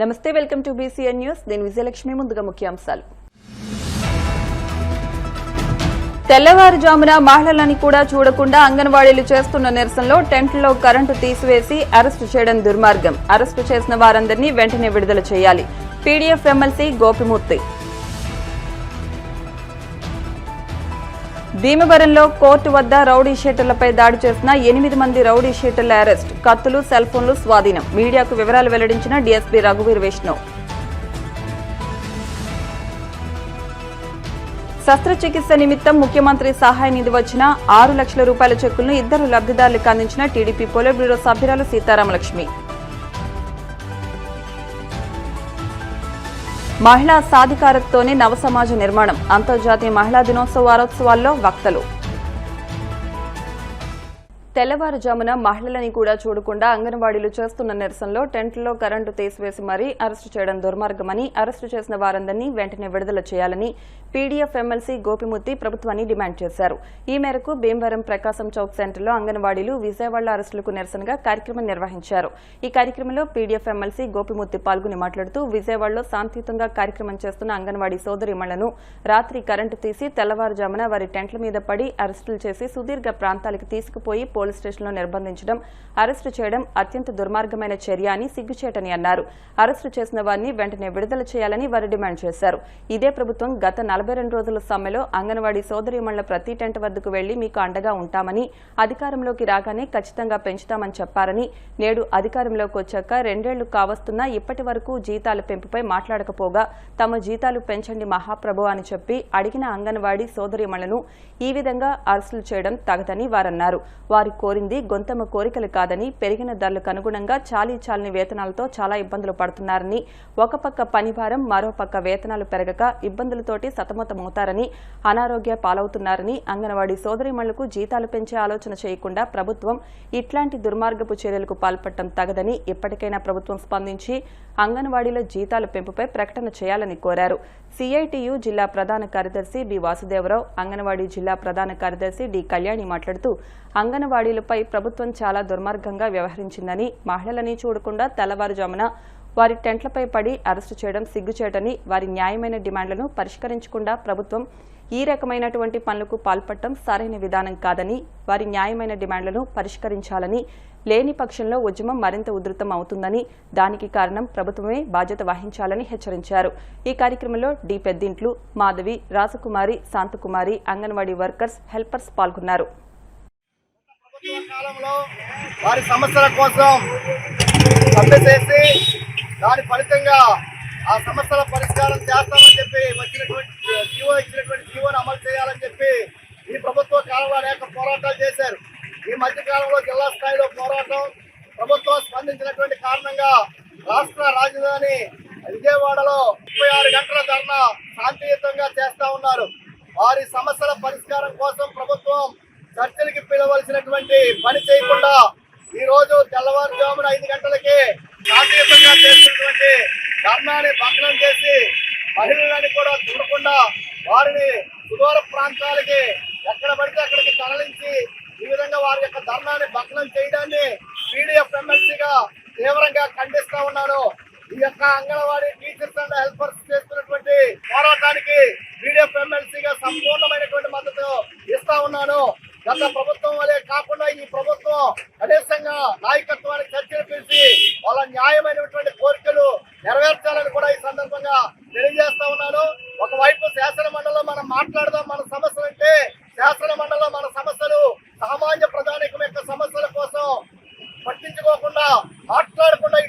నమస్తే, welcome to BCN news. నేను విజయలక్ష్మి. ముందుగా ముఖ్యాంశాలు. తెల్లవారుజామున మహిళలని కూడా చూడకుండా అంగన్వాడీలు చేస్తున్న నిరసనలో టెంట్లో కరెంటు తీసివేసి అరెస్టు చేయడం దుర్మార్గం. అరెస్టు చేసిన వారందరినీ వెంటనే విడుదల చేయాలి. PDF MLC Gopi Murthy. భీమవరంలో కోర్టు వద్ద రౌడీ షీటర్లపై దాడి చేసిన 8 మంది రౌడీ షీటర్ల అరెస్ట్. కత్తులు, సెల్ ఫోన్లు స్వాధీనం. మీడియాకు వివరాలు వెల్లడించిన డీఎస్పీ రఘువీర్ విష్ణు. శస్త్రచికిత్స నిమిత్తం ముఖ్యమంత్రి సహాయ నిధి వచ్చిన 6 లక్షల రూపాయల చెక్కులను 2 లబ్ధిదారులకు అందించిన టీడీపీ పోలిట్ బ్యూరో సభ్యురాలు సీతారామలక్ష్మి. మహిళా సాధికారతతోనే నవ సమాజ నిర్మాణం. అంతర్జాతీయ మహిళా దినోత్సవ వారోత్సవాల్లో వక్తలు. తెల్లవారుజామున మహిళలని కూడా చూడకుండా అంగన్వాడీలు చేస్తున్న నిరసనలో టెంట్లో కరెంటు తీసివేసి మరీ అరెస్టు చేయడం దుర్మార్గమని, అరెస్టు చేసిన వారందరినీ వెంటనే విడుదల చేయాలని పీడీఎఫ్ ఎమ్మెల్సీ గోపిమూర్తి ప్రభుత్వాన్ని డిమాండ్ చేశారు. ఈ మేరకు భీమవరం ప్రకాశం చౌక్ సెంటర్లో అంగన్వాడీలు విజయవాడ అరెస్టులకు నిరసనగా కార్యక్రమం నిర్వహించారు. ఈ కార్యక్రమంలో పీడీఎఫ్ ఎమ్మెల్సీ గోపిమూర్తి పాల్గొని మాట్లాడుతూ, విజయవాడలో శాంతియుతంగా కార్యక్రమం చేస్తున్న అంగన్వాడీ సోదరీమణులను రాత్రి కరెంటు తీసి తెల్లవారుజామున వారి టెంట్ల మీద పడి అరెస్టులు చేసి సుదీర్ఘ ప్రాంతాలకు తీసుకుపోయి పోలీస్ స్టేషన్లో నిర్బంధించడం, అరెస్టు చేయడం అత్యంత దుర్మార్గమైన చర్య అని, సిగ్గుచేటని అన్నారు. అరెస్టు చేసిన వారిని వెంటనే విడుదల చేయాలని వారు డిమాండ్ చేశారు. ఇదే ప్రభుత్వం గత 42 రోజుల సమ్మెలో అంగన్వాడీ సోదరీమణుల ప్రతి టెంట్ వద్దకు వెళ్లి మీకు అండగా ఉంటామని, అధికారంలోకి రాగానే ఖచ్చితంగా పెంచుతామని చెప్పారని, నేడు అధికారంలోకి వచ్చాక 2 ఏళ్లు కావస్తున్నా ఇప్పటి వరకు జీతాల పెంపుపై మాట్లాడకపోగా తమ జీతాలు పెంచండి మహాప్రభు అని చెప్పి అడిగిన అంగన్వాడీ సోదరీమణులను ఈ విధంగా అరెస్టులు చేయడం తగదని వారన్నారు. వారి కోరింది గొంతమ్మ కోరికలు కాదని, పెరిగిన ధరలకు అనుగుణంగా చాలీ వేతనాలతో చాలా ఇబ్బందులు పడుతున్నారని, ఒక పక్క పనిభారం, మరో పక్క వేతనాలు పెరగక ఇబ్బందులతోటి సతమతమవుతారని, అనారోగ్య పాలవుతున్నారని, అంగన్వాడీ సోదరీమణులకు జీతాలు పెంచే ఆలోచన చేయకుండా ప్రభుత్వం ఇట్లాంటి దుర్మార్గపు చర్యలకు పాల్పడటం తగదని, ఇప్పటికైనా ప్రభుత్వం స్పందించి అంగన్వాడీల జీతాల పెంపుపై ప్రకటన చేయాలని కోరారు. సిఐటియు జిల్లా ప్రధాన కార్యదర్శి బి వాసుదేవరావు, అంగన్వాడీ జిల్లా ప్రధాన కార్యదర్శి డి కళ్యాణి మాట్లాడుతూ, అంగన్వాడీలపై ప్రభుత్వం చాలా దుర్మార్గంగా వ్యవహరించిందని, మహిళలని చూడకుండా తెల్లవారుజామున వారి టెంట్లపై పడి అరెస్టు చేయడం సిగ్గుచేటని, వారి న్యాయమైన డిమాండ్లను పరిష్కరించకుండా ప్రభుత్వం ఈ రకమైనటువంటి పనులకు పాల్పడటం సరైన విధానం కాదని, వారి న్యాయమైన డిమాండ్లను పరిష్కరించాలని, లేని పక్షంలో ఉద్యమం మరింత ఉధృతం అవుతుందని, దానికి కారణం ప్రభుత్వమే బాధ్యత వహించాలని హెచ్చరించారు. ఈ కార్యక్రమంలో డి పెద్దింట్లు, మాధవి, రాజకుమారి, శాంతకుమారి, అంగన్వాడీ వర్కర్స్, హెల్పర్స్ పాల్గొన్నారు. వారి సమస్యల కోసం సమ్మె చేసి దాని ఫలితంగా ఆ సమస్యల పరిష్కారం చేస్తామని చెప్పి ఇచ్చినటువంటి జీవోను అమలు చేయాలని చెప్పి ఈ ప్రభుత్వ కాలంలో అనేక పోరాటాలు చేశారు. ఈ మధ్య కాలంలో జిల్లా స్థాయిలో పోరాటం, ప్రభుత్వం స్పందించినటువంటి కారణంగా రాష్ట్ర రాజధాని విజయవాడలో 36 గంటల ధర్నా శాంతియుతంగా చేస్తా ఉన్నారు. వారి సమస్యల పరిష్కారం కోసం ప్రభుత్వం చర్చలకి పిలవలసినటువంటి పని చేయకుండా ఈ రోజు తెల్లవారుజామున 5 గంటలకి శాంతియుతంగా చేస్తున్నటువంటి ధర్నాన్ని భగ్నం చేసి మహిళలని కూడా చూడకుండా వారిని సుదూర ప్రాంతాలకి ఎక్కడ పడితే అక్కడికి తరలించి ఈ విధంగా వారి యొక్క ధర్నాన్ని భగ్నం చేయడాన్ని పీడీఎఫ్ ఎమ్మెల్సీగా తీవ్రంగా ఖండిస్తా ఉన్నాను. ఈ యొక్క అంగన్వాడీ టీచర్స్ అండ్ హెల్పర్స్ చేస్తున్నటువంటి పోరాటానికి పీడీఎఫ్ ఎమ్మెల్సీగా సంపూర్ణమైనటువంటి మద్దతు ఇస్తా ఉన్నాను. గత ప్రభుత్వం వలె కాకుండా ఈ ప్రభుత్వం కనీసంగా నాయకత్వానికి చర్చలు పిలిచి వాళ్ళ న్యాయమైనటువంటి కోరికలు నెరవేర్చాలని కూడా ఈ సందర్భంగా తెలియజేస్తా ఉన్నాను. ఒకవైపు శాసన మండలిలో మనం మాట్లాడదాం మన సమస్యలు అంటే, శాసన మండలిలో మన సమస్యలు సామాన్య ప్రజానీకం యొక్క సమస్యల కోసం పట్టించుకోకుండా మాట్లాడకుండా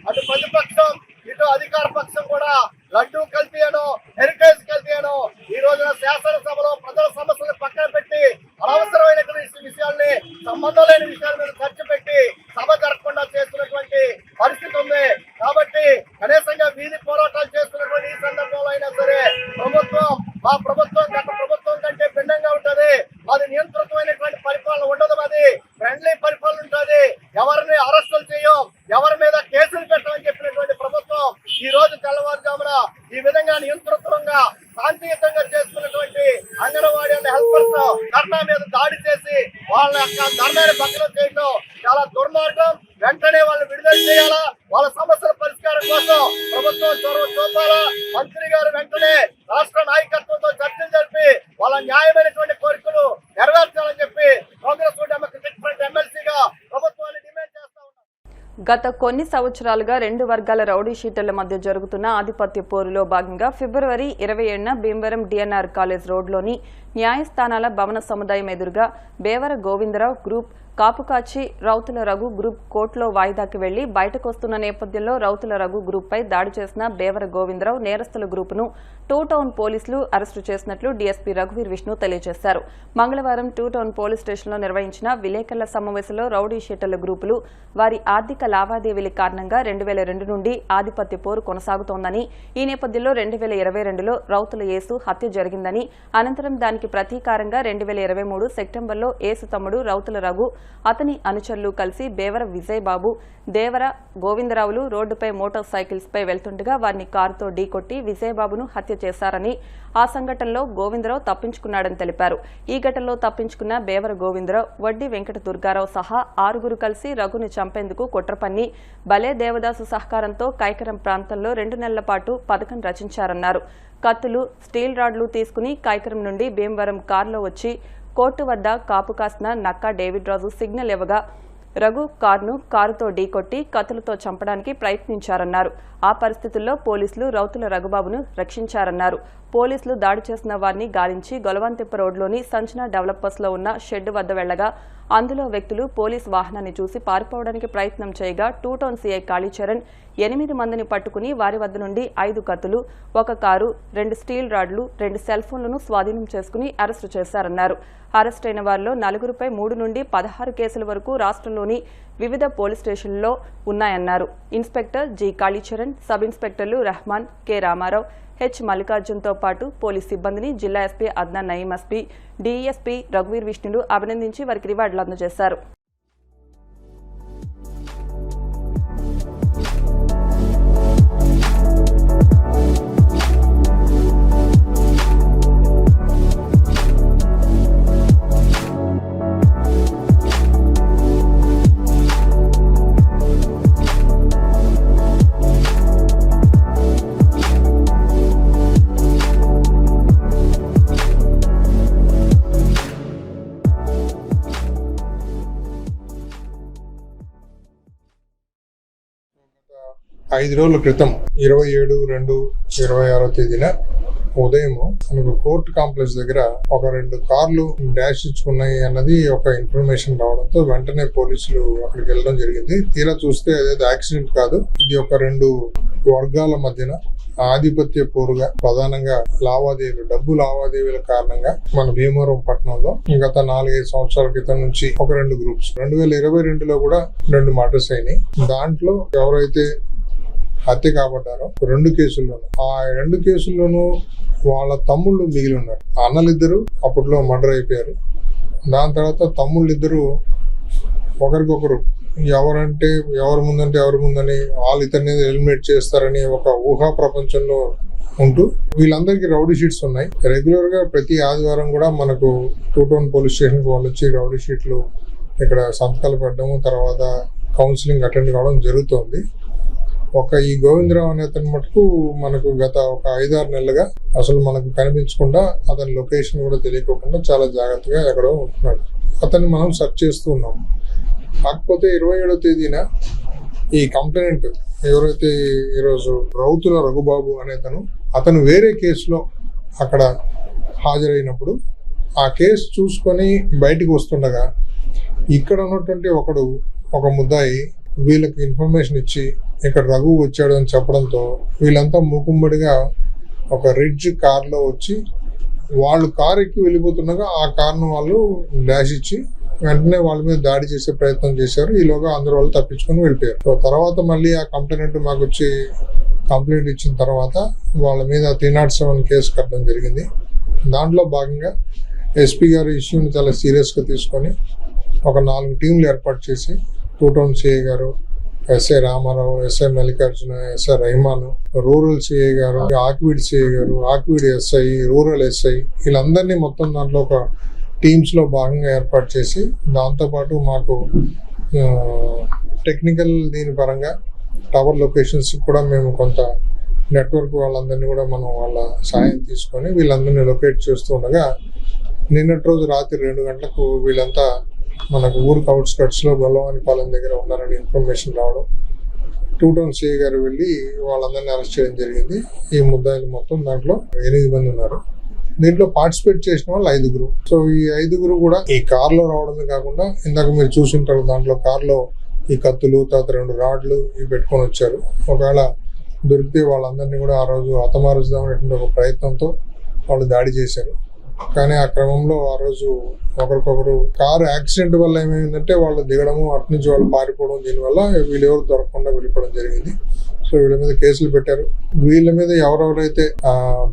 అటు ప్రతిపక్షం ఇటు అధికార పక్షం కూడా లడ్డూ కల్తీ అనో హెరిటేజ్ కల్తీ అనో ఈ రోజున శాసనసభలో ప్రజల సమస్యలు పక్కన పెట్టి అనవసరమైనటువంటి విషయాల్ని, సంబంధం లేని విషయాల మీద చర్చ పెట్టి సభ జరగకుండా చేస్తున్నటువంటి పరిస్థితి ఉంది. కాబట్టి కనీసంగా వీధి పోరాటాలు చేస్తున్నటువంటి ఈ సందర్భంలో అయినా సరే మా ప్రభుత్వం గత ప్రభుత్వం కంటే భిన్నంగా ఉంటుంది. అది నియంత్రితమైనటువంటి పరిపాలన ఉండదు, అది ఫ్రెండ్లీ పరిపాలన ఉంటుంది. ఎవరిని అరెస్టులు చేయం, ఎవరి మీద కేసులు పెట్టమని చెప్పినటువంటి ప్రభుత్వం ఈ రోజు తెల్లవారుజామున ఈ విధంగా నియంత్రితంగా శాంతియుతంగా చేసుకున్నటువంటి అంగన్వాడీ అండ్ హెల్పర్స్ ధర్నా మీద దాడి చేసి వాళ్ళ యొక్క ధర్నాన్ని భగ్నం చేయడం చాలా దుర్మార్గం. వెంటనే వాళ్ళని విడుదల చేయాలా, వాళ్ళ సమస్యల పరిష్కారం కోసం ప్రభుత్వం చొరవ చూపాలా. మంత్రి గారు వెంటనే రాష్ట్ర నాయకత్వంతో చర్చలు జరిపి వాళ్ళ న్యాయమైనటువంటి కోరికలు నెరవేర్చాలని చెప్పి కాంగ్రెస్ డెమోక్రటిక్ ఫ్రంట్ ఎమ్మెల్సీగా ప్రభుత్వాన్ని డిమాండ్ చేస్తా ఉన్నాం. గత కొన్ని సంవత్సరాలుగా రెండు వర్గాల రౌడీ షీటర్ల మధ్య జరుగుతున్న ఆధిపత్య పోరులో భాగంగా ఫిబ్రవరి 27న భీమవరం డిఎన్ఆర్ కాలేజ్ రోడ్లోని న్యాయస్థానాల భవన సముదాయం ఎదురుగా బేవర గోవిందరావు గ్రూప్, కాపుకాచి రౌతుల రఘు గ్రూప్ కోర్టులో వాయిదాకి వెళ్లి బయటకొస్తున్న నేపథ్యంలో రౌతుల రఘు గ్రూప్పై దాడి చేసిన బేవర గోవిందరావు నేరస్తుల గ్రూపును టూ టౌన్ పోలీసులు అరెస్టు చేసినట్లు డీఎస్పీ రఘువీర్ విష్ణు తెలియజేశారు. మంగళవారం టూ టౌన్ పోలీస్ స్టేషన్లో నిర్వహించిన విలేకరుల సమావేశంలో రౌడీ షీటర్ల గ్రూపులు వారి ఆర్థిక లావాదేవీల కారణంగా 2002 నుండి ఆధిపత్య పోరు కొనసాగుతోందని, ఈ నేపథ్యంలో 2022లో రౌతుల యేసు హత్య జరిగిందని, అనంతరం దానికి ప్రతీకారంగా 2023 సెప్టెంబర్లో యేసు తమ్ముడు రౌతుల రఘు, అతని అనుచరులు కలిసి బేవర విజయబాబు, దేవర గోవిందరావులు రోడ్డుపై మోటార్ సైకిల్స్ పై వెళ్తుండగా వారిని కారుతో ఢీకొట్టి విజయబాబును హత్య చేశారని, ఆ సంఘటనలో గోవిందరావు తప్పించుకున్నాడని తెలిపారు. ఈ ఘటనలో తప్పించుకున్న బేవర గోవిందరావు, వడ్డీ వెంకట దుర్గారావు సహా 6 కలిసి రఘుని చంపేందుకు కుట్ర పన్ని బలే దేవదాసు సహకారంతో కైకరం ప్రాంతంలో 2 నెలల పాటు పథకం రచించారన్నారు. కత్తులు, స్టీల్ రాడ్లు తీసుకుని కైకరం నుండి భీమవరం కారులో వచ్చి కోర్టు వద్ద కాపు కాసిన నక్కా డేవిడ్ రాజు సిగ్నల్ ఇవ్వగా రఘు కారుతో ఢీకొట్టి కత్తులతో చంపడానికి ప్రయత్నించారన్నారు. ఆ పరిస్థితుల్లో పోలీసులు రౌతుల రఘుబాబును రక్షించారన్నారు. పోలీసులు దాడి చేసిన వారిని గాలించి గొలవంతిప్ప రోడ్లోని సంచన డెవలపర్స్లో ఉన్న షెడ్ వద్ద వెళ్లగా అందులో వ్యక్తులు పోలీస్ వాహనాన్ని చూసి పారిపోవడానికి ప్రయత్నం చేయగా టూ టౌన్ సీఐ కాళీచరణ్ 8 మందిని పట్టుకుని వారి వద్ద నుండి 5 కత్తులు, 1 కారు, 2 స్టీల్ రాడ్లు, 2 సెల్ ఫోన్లను స్వాధీనం చేసుకుని అరెస్టు చేశారన్నారు. అరెస్టైన వారిలో 4పై 3 నుండి 16 కేసుల వరకు రాష్ట్రంలోని వివిధ పోలీస్ స్టేషన్లలో ఉన్నాయన్నారు. ఇన్స్పెక్టర్ జి కాళీచరణ్, సబ్ ఇన్స్పెక్టర్లు రెహమాన్, కె రామారావు, హెచ్ మల్లికార్జున్తో పాటు పోలీస్ సిబ్బందిని జిల్లా SP Adnan Naeem, SP DSP రఘువీర్ విష్ణులు అభినందించి వారికి రివార్డులు అందజేశారు. ఐదు రోజుల క్రితం 27/2/26 తేదీన ఉదయం మనకు కోర్టు కాంప్లెక్స్ దగ్గర ఒక 2 కార్లు డాష్ ఇచ్చుకున్నాయి అన్నది ఒక ఇన్ఫర్మేషన్ రావడంతో వెంటనే పోలీసులు అక్కడికి వెళ్ళడం జరిగింది. తీరా చూస్తే అదేదో యాక్సిడెంట్ కాదు, ఇది ఒక 2 వర్గాల మధ్యన ఆధిపత్య పోరుగా ప్రధానంగా డబ్బు లావాదేవీల కారణంగా మన భీమవరం పట్టణంలో గత 4-5 సంవత్సరాల క్రితం నుంచి ఒక 2 గ్రూప్స్ 2022లో కూడా 2 మర్డర్స్ అయినాయి. దాంట్లో ఎవరైతే హత్య కాబడ్డారో 2 కేసుల్లోనూ ఆ 2 కేసుల్లోనూ వాళ్ళ తమ్ముళ్ళు మిగిలి ఉన్నారు. అన్నలిద్దరు అప్పట్లో మర్డర్ అయిపోయారు. దాని తర్వాత తమ్ముళ్ళిద్దరూ ఒకరికొకరు ఎవరి ముందని వాళ్ళు ఇతన్ని ఎలిమినేట్ చేస్తారని ఒక ఊహా ప్రపంచంలో ఉంటూ వీళ్ళందరికీ రౌడీ షీట్స్ ఉన్నాయి. రెగ్యులర్ గా ప్రతి ఆదివారం కూడా మనకు టూ టౌన్ పోలీస్ స్టేషన్ కి వాళ్ళు వచ్చి రౌడీ షీట్లు ఇక్కడ సంతకాలు పెట్టడము, తర్వాత కౌన్సిలింగ్ అటెండ్ కావడం జరుగుతోంది. ఈ గోవిందరావు అనే అతని మటుకు మనకు గత ఒక 5-6 నెలలుగా అసలు మనకు కనిపించకుండా, అతని లొకేషన్ కూడా తెలియకోకుండా చాలా జాగ్రత్తగా ఎక్కడో ఉంటున్నాడు. అతన్ని మనం సెర్చ్ చేస్తూ ఉన్నాం. కాకపోతే 27వ తేదీన ఈ కంప్లైంట్ ఎవరైతే ఈరోజు రౌతుల రఘుబాబు అతను వేరే కేసులో అక్కడ హాజరైనప్పుడు ఆ కేసు చూసుకొని బయటికి వస్తుండగా ఇక్కడ ఉన్నటువంటి ఒక ముద్దాయి వీళ్ళకి ఇన్ఫర్మేషన్ ఇచ్చి ఇక్కడ రఘు వచ్చాడు అని చెప్పడంతో వీళ్ళంతా మూకుమ్మడిగా ఒక రిడ్జ్ కార్లో వచ్చి వాళ్ళు కారు ఎక్కి వెళ్ళిపోతుండగా ఆ కార్ను వాళ్ళు డాష్ ఇచ్చి వెంటనే వాళ్ళ మీద దాడి చేసే ప్రయత్నం చేశారు. ఈలోగా అందరూ వాళ్ళు తప్పించుకొని వెళ్ళిపోయారు. సో తర్వాత మళ్ళీ ఆ కంప్లైంట్ మాకు వచ్చి కంప్లైంట్ ఇచ్చిన తర్వాత వాళ్ళ మీద 307 కేసు కట్టడం జరిగింది. దాంట్లో భాగంగా ఎస్పీ గారు ఇష్యూని చాలా సీరియస్గా తీసుకొని ఒక 4 టీంలు ఏర్పాటు చేసి టూ టౌన్ సిఐ గారు, SI Ramarao, SI Mallikarjuna, SI Rehman, rural CI గారు, ఆక్వీడ్ సిఐ గారు, ఆక్వీడ్ ఎస్ఐ, రూరల్ ఎస్ఐ వీళ్ళందరినీ మొత్తం దాంట్లో ఒక టీమ్స్ లో భాగంగా ఏర్పాటు చేసి దాంతోపాటు మాకు టెక్నికల్ దీని పరంగా టవర్ లొకేషన్స్ కూడా మేము కొంత నెట్వర్క్ వాళ్ళందరినీ కూడా మనం వాళ్ళ సాయం తీసుకొని వీళ్ళందరినీ లొకేట్ చేస్తూ ఉండగా నిన్నటి రోజు రాత్రి 2 గంటలకు వీళ్ళంతా మనకు ఊరికి అవుట్స్కట్స్లో బొల్లవానిపాలెం దగ్గర ఉన్నారని ఇన్ఫర్మేషన్ రావడం 2 టౌన్ సిఐ గారు వెళ్ళి వాళ్ళందరినీ అరెస్ట్ చేయడం జరిగింది. ఈ ముద్దాయిలు మొత్తం దాంట్లో 8 మంది ఉన్నారు. దీంట్లో పార్టిసిపేట్ చేసిన వాళ్ళు 5గురు. సో ఈ 5గురు కూడా ఈ కార్లో రావడమే కాకుండా ఇందాక మీరు చూసింటారు దాంట్లో కార్లో ఈ కత్తులు తర్వాత 2 రాడ్లు ఇవి పెట్టుకొని వచ్చారు. ఒకవేళ దొరికితే వాళ్ళందరినీ కూడా ఆ రోజు హతమారుద్దామనేటువంటి ఒక ప్రయత్నంతో వాళ్ళు దాడి చేశారు. కానీ ఆ క్రమంలో ఆ రోజు ఒకరికొకరు కారు యాక్సిడెంట్ వల్ల ఏమైందంటే వాళ్ళు దిగడము అటు నుంచి వాళ్ళు పారిపోవడం, దీనివల్ల వీళ్ళెవరు దొరకకుండా వెళ్ళిపోవడం జరిగింది. సో వీళ్ళ మీద కేసులు పెట్టారు. వీళ్ళ మీద ఎవరెవరైతే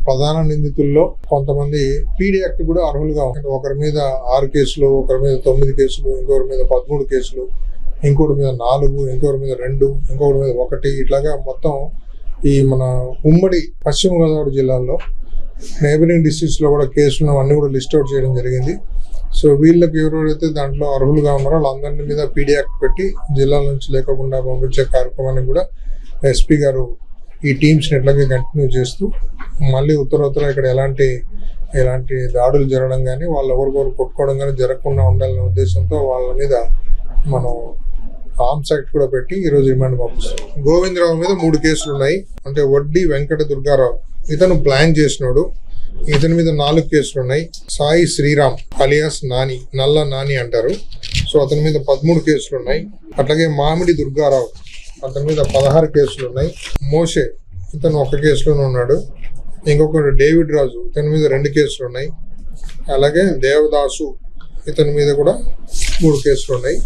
ప్రధాన నిందితుల్లో కొంతమంది పీడీ యాక్ట్ కూడా అర్హులుగా ఉన్నారు. ఒకరి మీద 6 కేసులు, ఒకరి మీద 9 కేసులు, ఇంకొకరి మీద 13 కేసులు, ఇంకోటి మీద 4, ఇంకొకరి మీద 2, ఇంకొకరి మీద 1, ఇట్లాగా మొత్తం ఈ మన ఉమ్మడి పశ్చిమ గోదావరి జిల్లాలో నైబరింగ్ డిస్ట్రిక్ట్స్ లో కూడా కేసులు అన్ని కూడా లిస్ట్ అవుట్ చేయడం జరిగింది. సో వీళ్ళకి ఎవరైతే దాంట్లో అర్హులుగా ఉన్నారో వాళ్ళందరి మీద పీడీ యాక్ట్ పెట్టి జిల్లాల నుంచి లేకుండా పంపించే కార్యక్రమాన్ని కూడా ఎస్పీ గారు ఈ టీమ్స్ని ఎట్లాగే కంటిన్యూ చేస్తూ మళ్ళీ ఉత్తరోత్తర ఇక్కడ ఎలాంటి దాడులు జరగడం కానీ వాళ్ళు ఎవరికొరు కొట్టుకోవడం కానీ జరగకుండా ఉండాలనే ఉద్దేశంతో వాళ్ళ మీద మనం ఆర్మ్స్ యాక్ట్ కూడా పెట్టి ఈరోజు రిమాండ్ పంపిస్తాం. గోవిందరావు మీద 3 కేసులు ఉన్నాయి. అంటే వడ్డీ వెంకట దుర్గారావు ఇతను ప్లాన్ చేసినాడు. ఇతని మీద 4 కేసులు ఉన్నాయి. సాయి శ్రీరామ్ అలియాస్ నాని, నల్ల నాని అంటారు. సో అతని మీద 13 కేసులు ఉన్నాయి. అట్లాగే మామిడి దుర్గారావు అతని మీద 16 కేసులు ఉన్నాయి. మోషే ఇతను 1 కేసులోనే ఉన్నాడు. ఇంకొకటి డేవిడ్ రాజు ఇతని మీద 2 కేసులు ఉన్నాయి. అలాగే దేవదాసు ఇతని మీద కూడా 3 కేసులు ఉన్నాయి.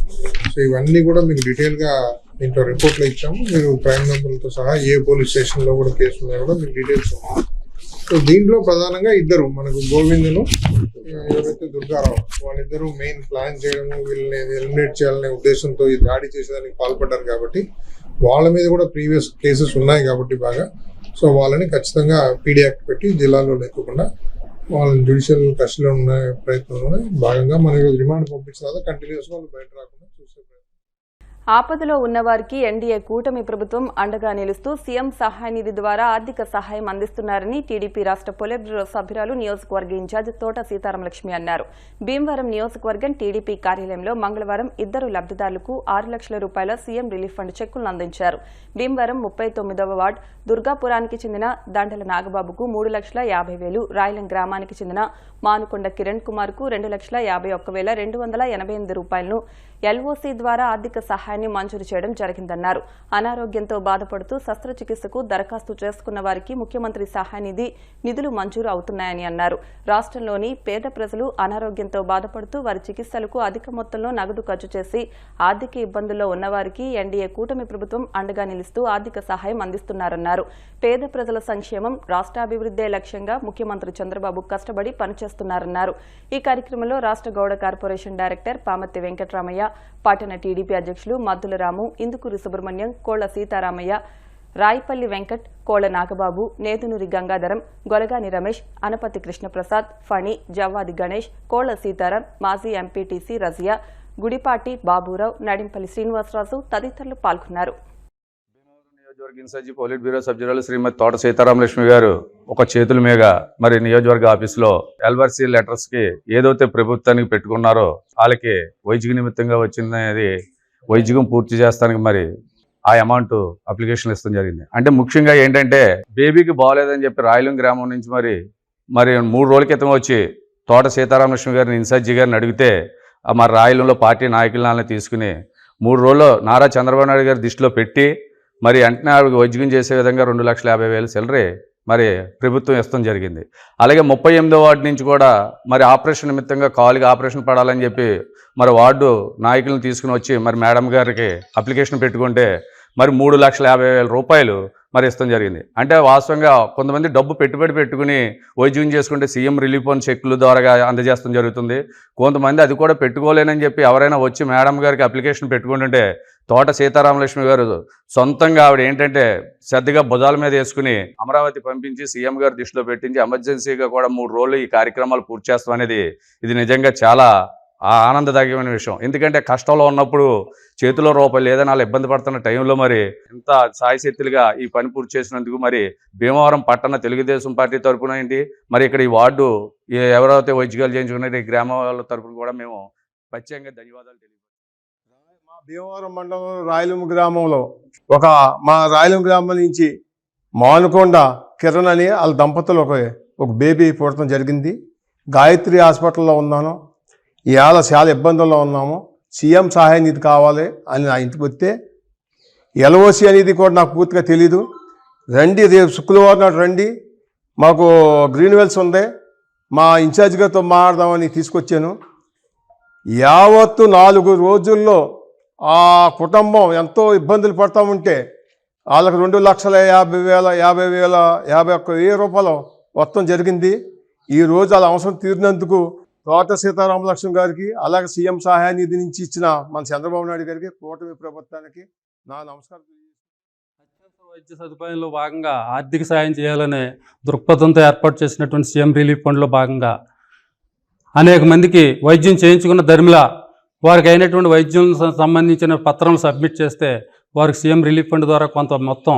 సో ఇవన్నీ కూడా మీకు డీటెయిల్గా దీంట్లో రిపోర్ట్లో ఇచ్చాము. మీరు క్రైమ్ నెంబర్లతో సహా ఏ పోలీస్ స్టేషన్లో కూడా కేసులు ఉన్నాయో కూడా మీకు డీటెయిల్స్ ఉన్నాయి. సో దీంట్లో ప్రధానంగా ఇద్దరు మనకు గోవిందును ఎవరైతే దుర్గారావు వాళ్ళిద్దరూ మెయిన్ ప్లాన్ చేయడము, వీళ్ళని ఎలిమినేట్ చేయాలనే ఉద్దేశంతో ఈ దాడి చేసేదానికి పాల్పడ్డారు కాబట్టి వాళ్ళ మీద కూడా ప్రీవియస్ కేసెస్ ఉన్నాయి కాబట్టి బాగా. సో వాళ్ళని ఖచ్చితంగా పీడీ యాక్ట్ పెట్టి జిల్లాలో లేకుండా వాళ్ళని జ్యుడిషియల్ కస్టడీలో ఉన్న ప్రయత్నంలో భాగంగా మన ఈరోజు రిమాండ్ పంపించిన తర్వాత కంటిన్యూస్ వాళ్ళు బయట రాకుండా చూసే ప్రయత్నం. ఆపదలో ఉన్నవారికి ఎన్డీఏ కూటమి ప్రభుత్వం అండగా నిలుస్తూ సీఎం సహాయ నిధి ద్వారా ఆర్థిక సహాయం అందిస్తున్నారని టీడీపీ రాష్ట్ర పొలిట్ బ్యూరో సభ్యురాలు నియోజకవర్గ ఇన్ఛార్జ్ తోట సీతారామలక్ష్మి అన్నారు. భీమవరం నియోజకవర్గం టీడీపీ కార్యాలయంలో మంగళవారం 2 లబ్దిదారులకు 6 లక్షల రూపాయల సీఎం రిలీఫ్ ఫండ్ చెక్కులను అందించారు. భీమవరం 39వ వార్డు దుర్గాపురానికి చెందిన దండల నాగబాబుకు 3,50,000, రాయలం గ్రామానికి చెందిన మానుకొండ కిరణ్ కుమార్ కు 2,51,288 రూపాయలను ఎల్ఓసీ ద్వారా ఆర్థిక సహాయాన్ని మంజూరు చేయడం జరిగిందన్నారు. అనారోగ్యంతో బాధపడుతూ శస్త్రచికిత్సకు దరఖాస్తు చేసుకున్న వారికి ముఖ్యమంత్రి సహాయ నిధి నిధులు మంజూరు అవుతున్నాయని అన్నారు. రాష్ట్రంలోని పేద ప్రజలు అనారోగ్యంతో బాధపడుతూ వారి చికిత్సలకు అధిక మొత్తంలో నగదు ఖర్చు చేసి ఆర్థిక ఇబ్బందుల్లో ఉన్నవారికి ఎన్డీఏ కూటమి ప్రభుత్వం అండగా నిలుస్తూ ఆర్థిక సహాయం అందిస్తున్నారన్నారు. పేద ప్రజల సంక్షేమం, రాష్ట్రాభివృద్దే లక్ష్యంగా ముఖ్యమంత్రి చంద్రబాబు కష్టపడి పనిచేస్తున్నారన్నారు. ఈ కార్యక్రమంలో రాష్ట్ర గౌడ కార్పొరేషన్ డైరెక్టర్ పామర్తి వెంకటరామయ్య, పట్టణ టీడీపీ అధ్యక్షులు మద్దుల రాము, ఇందుకూరి సుబ్రహ్మణ్యం, కోళ్ల సీతారామయ్య, రాయిపల్లి వెంకట్, కోళ్ల నాగబాబు, నేదునూరి గంగాధరం, గొలగాని రమేష్, అనపతి కృష్ణప్రసాద్, ఫణి, జవ్వాది గణేష్, కోళ్ల సీతారాం, మాజీ ఎంపీటీసీ రజియా, గుడిపాటి బాబురావు, నడింపల్లి శ్రీనివాసరాజు తదితరులు పాల్గొన్నారు. నియోజకవర్గ ఇన్ఛార్జి పొలిట్ బ్యూరో సభ్యురాలు శ్రీమతి తోట సీతారామలక్ష్మి గారు ఒక చేతుల మీద మరి నియోజకవర్గ ఆఫీసులో ఎల్వర్సీ లెటర్స్ కి ఏదైతే ప్రభుత్వానికి పెట్టుకున్నారో వాళ్ళకి వైద్య నిమిత్తంగా వచ్చిందనేది వైద్యం పూర్తి చేస్తానికి మరి ఆ అమౌంట్ అప్లికేషన్ ఇస్తాం జరిగింది. అంటే ముఖ్యంగా ఏంటంటే బేబీకి బాగోలేదని చెప్పి రాయలం గ్రామం నుంచి మరి 3 రోజుల క్రితం వచ్చి తోట సీతారామలక్ష్మి గారిని ఇన్ఛార్జి గారిని అడిగితే మరి రాయలంలో పార్టీ నాయకులని తీసుకుని 3 రోజుల్లో నారా చంద్రబాబు నాయుడు గారి దృష్టిలో పెట్టి మరి వెంటనే ఆవిడకి వైద్యం చేసే విధంగా 2,50,000 సెలరీ మరి ప్రభుత్వం ఇస్తాం జరిగింది. అలాగే 38వ వార్డు నుంచి కూడా మరి ఆపరేషన్ నిమిత్తంగా కాలుకి ఆపరేషన్ పడాలని చెప్పి మరి వార్డు నాయకులను తీసుకుని వచ్చి మరి మేడం గారికి అప్లికేషన్ పెట్టుకుంటే మరి 3,50,000 రూపాయలు మరి ఇస్తాం జరిగింది. అంటే వాస్తవంగా కొంతమంది డబ్బు పెట్టుబడి పెట్టుకుని వైద్యం చేసుకుంటే సీఎం రిలీఫ్ ఫండ్ చెక్కుల ద్వారా అందజేస్తాం జరుగుతుంది. కొంతమంది అది కూడా పెట్టుకోలేనని చెప్పి ఎవరైనా వచ్చి మేడం గారికి అప్లికేషన్ పెట్టుకుంటుంటే తోట సీతారామలక్ష్మి గారు సొంతంగా ఆవిడ ఏంటంటే శ్రద్ధగా భుజాల మీద వేసుకుని అమరావతి పంపించి సీఎం గారి దృష్టిలో పెట్టించి ఎమర్జెన్సీగా కూడా 3 రోజులు ఈ కార్యక్రమాలు పూర్తి చేస్తాం అనేది ఇది నిజంగా చాలా ఆనందదాయకమైన విషయం. ఎందుకంటే కష్టంలో ఉన్నప్పుడు చేతిలో రూపాయలు లేదని వాళ్ళు ఇబ్బంది పడుతున్న టైంలో మరి ఇంత సాయశక్తులుగా ఈ పని పూర్తి చేసినందుకు మరి భీమవరం పట్టణ తెలుగుదేశం పార్టీ తరఫున ఏంటి మరి ఇక్కడ ఈ వార్డు ఎవరైతే వైద్యాలు చేయించుకున్నారో ఈ గ్రామ వాళ్ళ తరఫున కూడా మేము ప్రత్యేకంగా ధన్యవాదాలు తెలియజేస్తాం. మా భీమవరం మండలం రాయలూం గ్రామంలో మా రాయలూం గ్రామం నుంచి మానుకొండ కిరణ్ అని వాళ్ళ దంపతులు ఒక బేబీ పుట్టడం జరిగింది. గాయత్రి హాస్పిటల్లో ఉన్నాను. ఇవాళ చాలా ఇబ్బందుల్లో ఉన్నాము. సీఎం సహాయ నిధి కావాలి అని నా ఇంటికి వస్తే ఎల్ఓసి అనేది కూడా నాకు పూర్తిగా తెలీదు. రండి, రేపు శుక్రవారం నాడు రండి, మాకు గ్రీన్ వెల్స్ ఉంది, మా ఇన్ఛార్జ్ గారితో మాట్లాడదామని తీసుకొచ్చాను. యావత్తు 4 రోజుల్లో ఆ కుటుంబం ఎంతో ఇబ్బందులు పడతా ఉంటే వాళ్ళకి 2,50,051 రూపాయలు మొత్తం జరిగింది. ఈరోజు వాళ్ళ అవసరం తీరినందుకు తోట సీతారామలక్ష్మి గారికి, అలాగే సీఎం సహాయ నిధి నుంచి ఇచ్చిన మన చంద్రబాబు నాయుడు గారికి, కూటమి ప్రభుత్వానికి నా నమస్కారం. అత్యవసర వైద్య సదుపాయంలో భాగంగా ఆర్థిక సాయం చేయాలనే దృక్పథంతో ఏర్పాటు చేసినటువంటి సీఎం రిలీఫ్ ఫండ్లో భాగంగా అనేక మందికి వైద్యం చేయించుకున్న ధర్మిలా వారికి అయినటువంటి వైద్యం సంబంధించిన పత్రాలను సబ్మిట్ చేస్తే వారికి సీఎం రిలీఫ్ ఫండ్ ద్వారా కొంత మొత్తం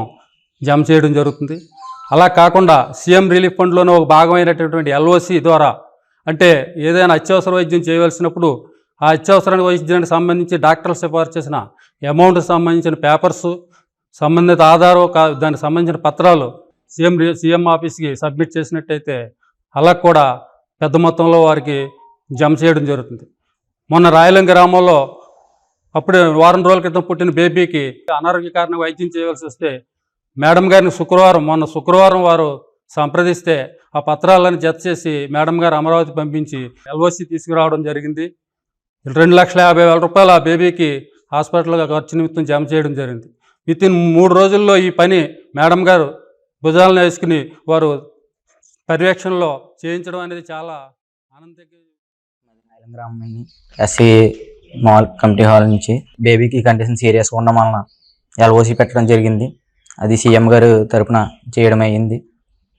జమ చేయడం జరుగుతుంది. అలా కాకుండా సీఎం రిలీఫ్ ఫండ్లోనే ఒక భాగమైనటువంటి ఎల్ఓసి ద్వారా, అంటే ఏదైనా అత్యవసర వైద్యం చేయవలసినప్పుడు ఆ అత్యవసర వైద్యానికి సంబంధించి డాక్టర్లు సిఫార్సు చేసిన అమౌంట్కి సంబంధించిన పేపర్సు, సంబంధిత ఆధారం, దానికి సంబంధించిన పత్రాలు సీఎం ఆఫీస్కి సబ్మిట్ చేసినట్టయితే అలా కూడా పెద్ద మొత్తంలో వారికి జమ చేయడం జరుగుతుంది. మొన్న రాయలం గ్రామంలో అప్పుడే వారం రోజుల క్రితం పుట్టిన బేబీకి అనారోగ్య కారణంగా వైద్యం చేయవలసి వస్తే మేడం గారిని మొన్న శుక్రవారం వారు సంప్రదిస్తే ఆ పత్రాలను జత చేసి మేడం గారు అమరావతి పంపించి ఎల్ఓసి తీసుకురావడం జరిగింది. 2,50,000 రూపాయలు ఆ బేబీకి హాస్పిటల్గా ఖర్చు నిమిత్తం జమ చేయడం జరిగింది. వితిన్ 3 రోజుల్లో ఈ పని మేడం గారు భుజాలను వేసుకుని వారు పర్యవేక్షణలో చేయించడం అనేది చాలా ఆనందంగా. గ్రామం ఎస్సీ మాల్ కమిటీ హాల్ నుంచి బేబీకి కండిషన్ సీరియస్గా ఉండడం వలన ఎల్ఓసి పెట్టడం జరిగింది. అది సీఎం గారు తరపున చేయడం అయ్యింది.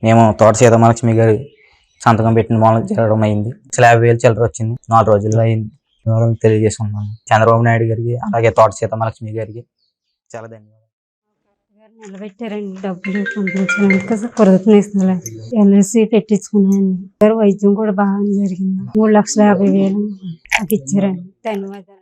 మేము తోట సీతారామలక్ష్మి గారు సంతకం పెట్టిన మూలం జరగడం అయింది. 50,000 చిల్లర వచ్చింది. 4 రోజుల్లో అయింది. తెలియజేసుకున్నాను చంద్రబాబు నాయుడు గారికి, అలాగే తోట సీతారామలక్ష్మి గారికి చాలా ధన్యవాదాలు. నిలబెట్టారండి, డబ్బులు పంపించినందుకు కృతజ్ఞతలు. ఎల్ఐసి పెట్టించుకున్నాను. వైద్యం కూడా బాగా జరిగింది. 3,50,000 నాకు ఇచ్చారండి. ధన్యవాదాలు.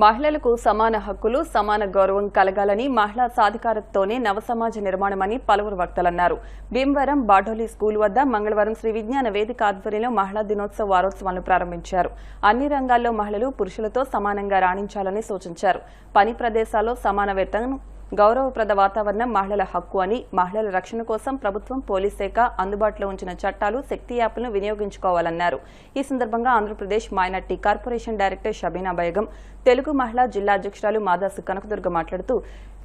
మహిళలకు సమాన హక్కులు, సమాన గౌరవం కలగాలని, మహిళా సాధికారతతోనే నవసమాజ నిర్మాణమని పలువురు వక్తలన్నారు. భీమవరం బాడోలి స్కూల్ వద్ద మంగళవారం శ్రీ విజ్ఞాన వేదిక ఆధ్వర్యంలో మహిళా దినోత్సవ వారోత్సవాలను ప్రారంభించారు. అన్ని రంగాల్లో మహిళలు పురుషులతో సమానంగా రాణించాలని సూచించారు. పని ప్రదేశాల్లో సమాన వేతనం, గౌరవప్రద వాతావరణం మహిళల హక్కు అని, మహిళల రక్షణ కోసం ప్రభుత్వం, పోలీస్ శాఖ అందుబాటులో ఉంచిన చట్టాలు, శక్తి యాప్లను వినియోగించుకోవాలన్నారు. ఈ సందర్భంగా Andhra Pradesh minority corporation director Shabina Begum, Telugu మహిళా జిల్లా అధ్యక్షురాలు మాదాసు కనకదుర్గ మాట్లాడుతూ,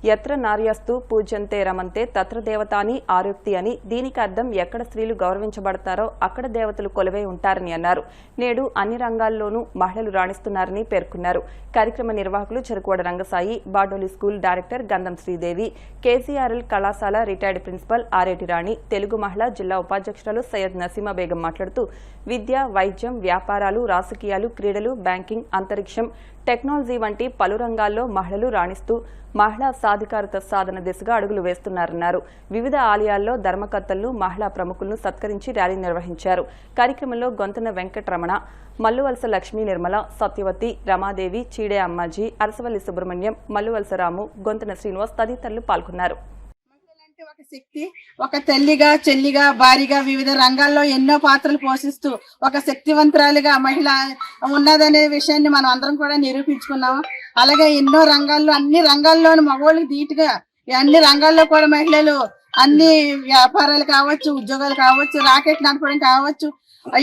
యత్ర నార్యస్తు పూజ్యంతే రమంతే తత్ర దేవతాని ఆరోక్తి అని, దీనికి అర్థం ఎక్కడ స్త్రీలు గౌరవించబడతారో అక్కడ దేవతలు కొలువై ఉంటారని అన్నారు. నేడు అన్ని రంగాల్లోనూ మహిళలు రాణిస్తున్నారని పేర్కొన్నారు. కార్యక్రమ నిర్వాహకులు చెరుకువాడ రంగసాయి, బాడోలి స్కూల్ డైరెక్టర్ గంధం శ్రీదేవి, కేసీఆర్ఎల్ కళాశాల రిటైర్డ్ ప్రిన్సిపల్ ఆరేటి రాణి, తెలుగు మహిళా జిల్లా ఉపాధ్యక్షురాలు సయ్యద్ నసీమా బేగం మాట్లాడుతూ, విద్య, వైద్యం, వ్యాపారాలు, రాజకీయాలు, క్రీడలు, బ్యాంకింగ్, అంతరిక్షం, టెక్నాలజీ వంటి పలు రంగాల్లో మహిళలు రాణిస్తూ మహిళా సాధికారత సాధన దిశగా అడుగులు వేస్తున్నారన్నారు. వివిధ ఆలయాల్లో ధర్మకర్తలను, మహిళా ప్రముఖులను సత్కరించి ర్యాలీ నిర్వహించారు. కార్యక్రమంలో గొంతన వెంకటరమణ, మల్లువలస లక్ష్మీ నిర్మల, సత్యవతి, రమాదేవి, చీడే అమ్మాజీ, అరసవల్లి సుబ్రహ్మణ్యం, మల్లువలస రాము, గొంతన శ్రీనివాస్ తదితరులు పాల్గొన్నారు. ఒక శక్తి, ఒక తల్లిగా, చెల్లిగా, భార్యగా వివిధ రంగాల్లో ఎన్నో పాత్రలు పోషిస్తూ ఒక శక్తివంతురాలిగా మహిళ ఉన్నదనే విషయాన్ని మనం అందరం కూడా నిరూపించుకున్నాము. అలాగే ఎన్నో రంగాల్లో, అన్ని రంగాల్లోని మగవాళ్ళకి ధీటుగా అన్ని రంగాల్లో కూడా మహిళలు అన్ని వ్యాపారాలు కావచ్చు, ఉద్యోగాలు కావచ్చు, రాకెట్ నడపడం కావచ్చు,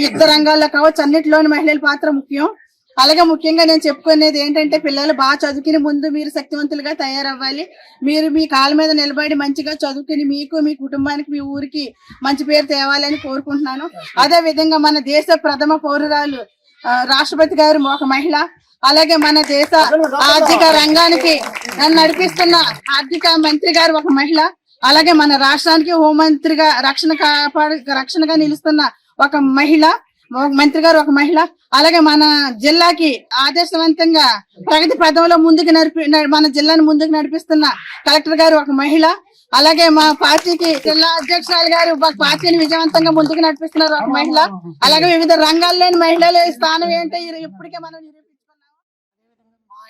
యుద్ధ రంగాల్లో కావచ్చు, అన్నిటిలోని మహిళల పాత్ర ముఖ్యం. అలాగే ముఖ్యంగా నేను చెప్పుకునేది ఏంటంటే, పిల్లలు బాగా చదువుకుని ముందు మీరు శక్తివంతులుగా తయారవ్వాలి. మీరు మీ కాళ్ళ మీద నిలబడి మంచిగా చదువుకుని మీకు, మీ కుటుంబానికి, మీ ఊరికి మంచి పేరు తేవాలని కోరుకుంటున్నాను. అదే విధంగా మన దేశ ప్రథమ పౌరురాలు రాష్ట్రపతి గారు ఒక మహిళ. అలాగే మన దేశ ఆర్థిక రంగానికి నడిపిస్తున్న ఆర్థిక మంత్రి గారు ఒక మహిళ. అలాగే మన రాష్ట్రానికి హోంమంత్రిగా రక్షణగా నిలుస్తున్న ఒక మహిళ. మంత్రి గారు ఒక మహిళ, అలాగే మన జిల్లాకి ఆదర్శవంతంగా ప్రగతి పదంలో మన జిల్లాను ముందుకు నడిపిస్తున్న కలెక్టర్ గారు ఒక మహిళ, అలాగే మా పార్టీకి జిల్లా అధ్యక్షురాలు గారు మా పార్టీని విజయవంతంగా ముందుకు నడిపిస్తున్నారు ఒక మహిళ, అలాగే వివిధ రంగాల్లోని మహిళల స్థానం ఏంటో ఇప్పటికే మనం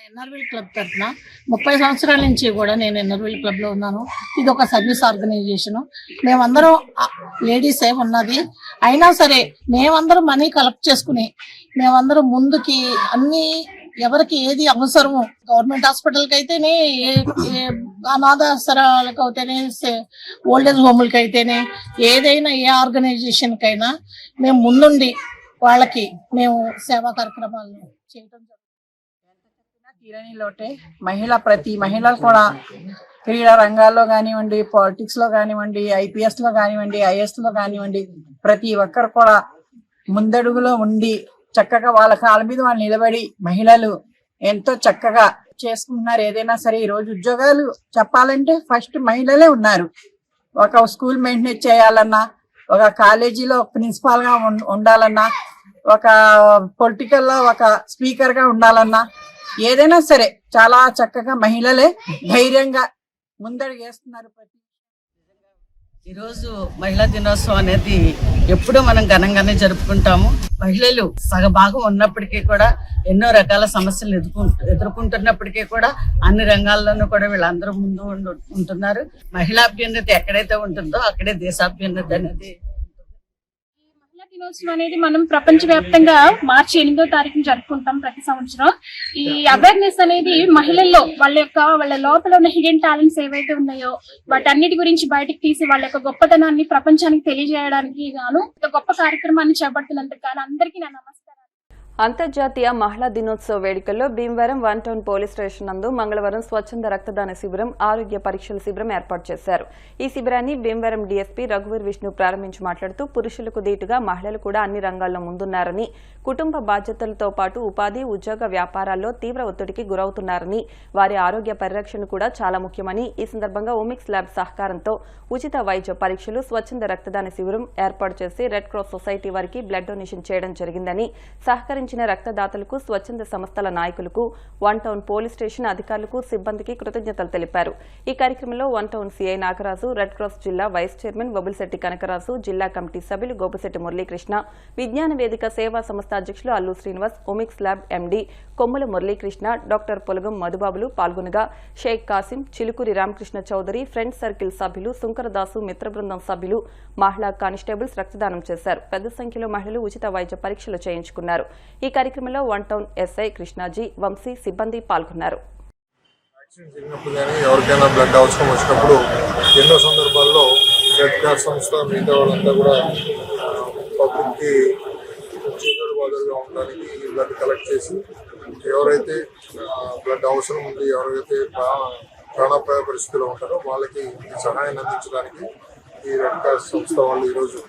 ఎన్ఆర్వీల్ క్లబ్ తరఫున 30 సంవత్సరాల నుంచి కూడా నేను ఎన్ఆర్వీల్ క్లబ్ లో ఉన్నాను. ఇది ఒక సర్వీస్ ఆర్గనైజేషన్. మేమందరం లేడీసే ఉన్నది, అయినా సరే మేమందరం మనీ కలెక్ట్ చేసుకుని మేమందరం ముందుకి అన్ని ఎవరికి ఏది అవసరమో గవర్నమెంట్ హాస్పిటల్కి అయితేనే, అనాథాశ్రమాలకు అయితేనే, ఓల్డేజ్ హోములకి అయితేనే, ఏదైనా ఏ ఆర్గనైజేషన్కైనా మేము ముందుండి వాళ్ళకి మేము సేవా కార్యక్రమాలను చేయడం జరుగుతుంది. తీరనిలోటే ప్రతి మహిళలు కూడా క్రీడా రంగాల్లో కానివ్వండి, పాలిటిక్స్ లో కానివ్వండి, IPS లో కానివ్వండి, IS లో కానివ్వండి, ప్రతి ఒక్కరు కూడా ముందడుగులో ఉండి చక్కగా వాళ్ళ కాళ్ళ మీద వాళ్ళు నిలబడి మహిళలు ఎంతో చక్కగా చేసుకుంటున్నారు. ఏదైనా సరే ఈ రోజు ఉద్యోగాలు చెప్పాలంటే ఫస్ట్ మహిళలే ఉన్నారు. ఒక స్కూల్ మెయింటైన్ చేయాలన్నా, ఒక కాలేజీలో ప్రిన్సిపాల్ గా ఉండాలన్నా, ఒక పొలిటికల్ లో ఒక స్పీకర్ గా ఉండాలన్నా, ఏదైనా సరే చాలా చక్కగా మహిళలే ధైర్యంగా ముందడుగేస్తున్నారు. ఈరోజు మహిళా దినోత్సవం అనేది ఎప్పుడూ మనం ఘనంగానే జరుపుకుంటాము. మహిళలు సగభాగం ఉన్నప్పటికీ కూడా ఎన్నో రకాల సమస్యలు ఎదుర్కొంటున్నప్పటికీ కూడా అన్ని రంగాల్లోనూ కూడా వీళ్ళందరూ ముందు ఉంటున్నారు. మహిళాభ్యున్నతి ఎక్కడైతే ఉంటుందో అక్కడే దేశాభ్యున్నతి అనేది. దినోత్సవం అనేది మనం ప్రపంచవ్యాప్తంగా మార్చి 8వ తారీఖున జరుపుకుంటాం ప్రతి సంవత్సరం. ఈ అవేర్నెస్ అనేది మహిళల్లో వాళ్ళ లోపల ఉన్న హిడెన్ టాలెంట్స్ ఏవైతే ఉన్నాయో వాటన్నిటి గురించి బయటకు తీసి వాళ్ళ యొక్క గొప్పతనాన్ని ప్రపంచానికి తెలియజేయడానికి గాను గొప్ప కార్యక్రమాన్ని చేపడుతున్నందుకు గాను అందరికీ నా నమస్కారం. అంతర్జాతీయ మహిళా దినోత్సవ వేడుకల్లో భీమవరం 1 టౌన్ పోలీస్ స్టేషన్ నందు మంగళవారం స్వచ్ఛంద రక్తదాన శిబిరం, ఆరోగ్య పరీక్షల శిబిరం ఏర్పాటు చేశారు. ఈ శిబిరాన్ని భీమవరం DSP రఘువీర్ విష్ణు ప్రారంభించి మాట్లాడుతూ పురుషులకు దీటుగా మహిళలు కూడా అన్ని రంగాల్లో ముందున్నారని, కుటుంబ బాధ్యతలతో పాటు ఉపాధి, ఉద్యోగ, వ్యాపారాల్లో తీవ్ర ఒత్తిడికి గురవుతున్నారని, వారి ఆరోగ్య పరిరక్షణ కూడా చాలా ముఖ్యమని, ఈ సందర్భంగా ఒమిక్స్ ల్యాబ్ సహకారంతో ఉచిత వైద్య పరీక్షలు, స్వచ్ఛంద రక్తదాన శిబిరం ఏర్పాటు చేసి రెడ్ క్రాస్ సొసైటీ వారికి బ్లడ్ డొనేషన్ చేయడం జరిగిందని, సహకరించిన రక్తదాతలకు, స్వచ్ఛంద సంస్థల నాయకులకు, 1 టౌన్ పోలీస్ స్టేషన్ అధికారులకు, సిబ్బందికి కృతజ్ఞతలు తెలిపారు. ఈ కార్యక్రమంలో 1 town CI Nagaraju, red cross జిల్లా వైస్ చైర్మన్ బొబుల్శెట్టి కనకరాజు, జిల్లా కమిటీ సభ్యులు గోపిశెట్టి మురళీకృష్ణ, విజ్ఞాన వేదిక సేవా సంస్థ అధ్యక్షులు Allu Srinivas, Omics lab MD Kommula Muralikrishna, doctor Polagam మధుబాబులు పాల్గొనగా షేక్ కాసిం, చిలుకూరి రామకృష్ణ చౌదరి, ఫ్రెండ్స్ సర్కిల్ సభ్యులు, శంకరదాసు, మిత్ర బృందం సభ్యులు, మహిళా కానిస్టేబుల్స్ రక్తదానం చేశారు. పెద్ద సంఖ్యలో మహిళలు ఉచిత వైద్య పరీక్షలు చేయించుకున్నారు. ఈ కార్యక్రమంలో 1 టౌన్ SI కృష్ణాజీ, వంశీ సిబ్బంది పాల్గొన్నారు. ఎవరికైనా బ్లడ్ అవసరం వచ్చినప్పుడు ఎన్నో సందర్భాల్లో రెడ్ క్రాస్ సంస్థ మిగతా వాళ్ళంతా కూడా పబ్లిక్కి చేదోడు బాదోడుగా ఉండడానికి ఈ బ్లడ్ కలెక్ట్ చేసి ఎవరైతే బ్లడ్ అవసరం ఉంది, ఎవరైతే ప్రాణాపాయ పరిస్థితిలో ఉంటారో వాళ్ళకి సహాయాన్ని అందించడానికి ఈ రెడ్ క్రాస్ సంస్థ వాళ్ళు ఈరోజు